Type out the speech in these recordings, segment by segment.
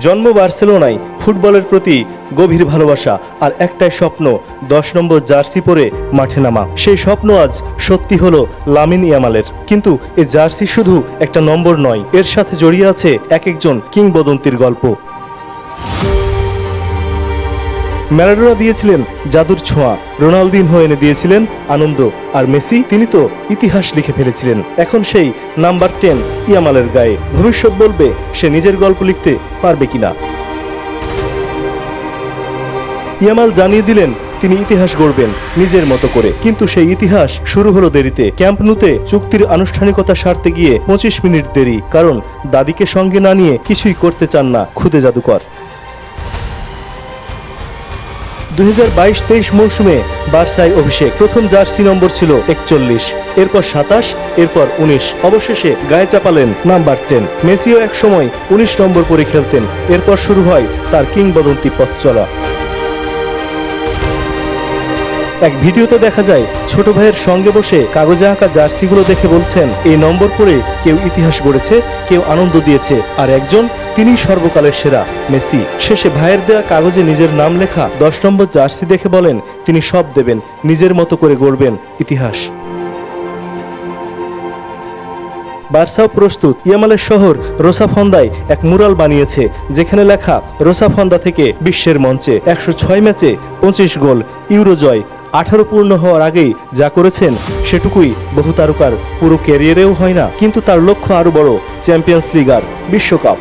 জন্ম বার্সেলোনায়, ফুটবলের প্রতি গভীর ভালোবাসা আর একটাই স্বপ্ন 10 নম্বর জার্সি পরে মাঠে নামা। সেই স্বপ্ন আজ সত্যি হলো লামিন ইয়ামালের। কিন্তু এ জার্সি শুধু একটা নম্বর নয়, এর সাথে জড়িয়ে আছে এক একজন কিংবদন্তির গল্প। ম্যারাডোনা দিয়েছিলেন জাদুর ছোঁয়া, রোনালদিনহো এনে দিয়েছিলেন আনন্দ, আর মেসি তিনি তো ইতিহাস লিখে ফেলেছিলেন। এখন সেই নাম্বার 10 ইয়ামালের গায়ে। ভবিষ্যৎ বলবে সে নিজের গল্প লিখতে পারবে কিনা। ইয়ামাল জানিয়ে দিলেন তিনি ইতিহাস গড়বেন নিজের মতো করে, কিন্তু সেই ইতিহাস শুরু হলো দেরিতে। ক্যাম্প নুতে চুক্তির আনুষ্ঠানিকতা সারতে গিয়ে 25 মিনিট দেরি, কারণ দাদিকে সঙ্গে না নিয়ে কিছুই করতে চান না খুদে জাদুকর। 2022-23 মৌসুমে বার্সায় অভিষেক। প্রথম জার্সি নম্বর ছিল 41, এরপর 27, এরপর 19, অবশেষে গায়ে চাপালেন নাম্বার 10। মেসিও এক সময় 19 নম্বর পরে খেলতেন। এরপর শুরু হয় তার কিংবদন্তি পথ চলা। এক ভিডিওতে দেখা যায় ছোট ভাইয়ের সঙ্গে বসে কাগজে আঁকা জার্সিগুলো দেখে বলছেন, এই নম্বর পরে কেউ ইতিহাস গড়েছে, কেউ আনন্দ দিয়েছে, আর একজন তিনি সর্বকালের সেরা মেসি। শেষে ভাইয়ের দেয়া কাগজে নিজের নাম লেখা 10 নম্বর জার্সি দেখে বলেন তিনি সব দেবেন, নিজের মতো করে গড়বেন ইতিহাস। বার্সাও প্রস্তুত। ইয়ামালের শহর রোসাফন্দায় এক মুরাল বানিয়েছে, যেখানে লেখা রোসাফন্দা থেকে বিশ্বের মঞ্চে। 106 ম্যাচে 25 গোল, ইউরো জয়। 18 পূর্ণ হওয়ার আগেই যা করেছেন সেটুকুই বহু তারকার পুরো ক্যারিয়ারেও হয় না। কিন্তু তার লক্ষ্য আরো বড়, চ্যাম্পিয়ন্স লিগ আর বিশ্বকাপ।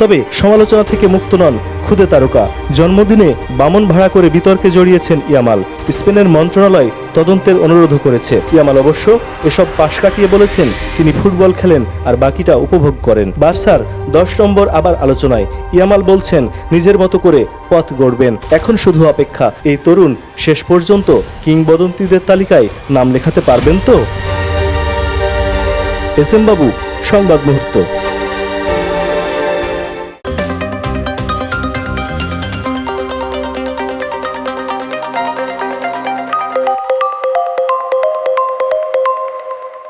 তবে সমালোচনা থেকে মুক্ত নন খুদে তারকা। জন্মদিনে বামন ভাড়া করে বিতর্কে জড়িয়েছেন ইয়ামাল। স্পেনের মন্ত্রণালয় তদন্তের অনুরোধ করেছে। ইয়ামাল অবশ্য এসব পাশ কাটিয়ে বলেছেন তিনি ফুটবল খেলেন আর বাকিটা উপভোগ করেন। বার্সার 10 নম্বর আবার আলোচনায়। ইয়ামাল বলছেন নিজের মতো করে পথ গড়বেন। এখন শুধু অপেক্ষা, এই তরুণ শেষ পর্যন্ত কিংবদন্তিদের তালিকায় নাম লেখাতে পারবেন তো। এস এম বাবু, সংবাদ মুহূর্ত।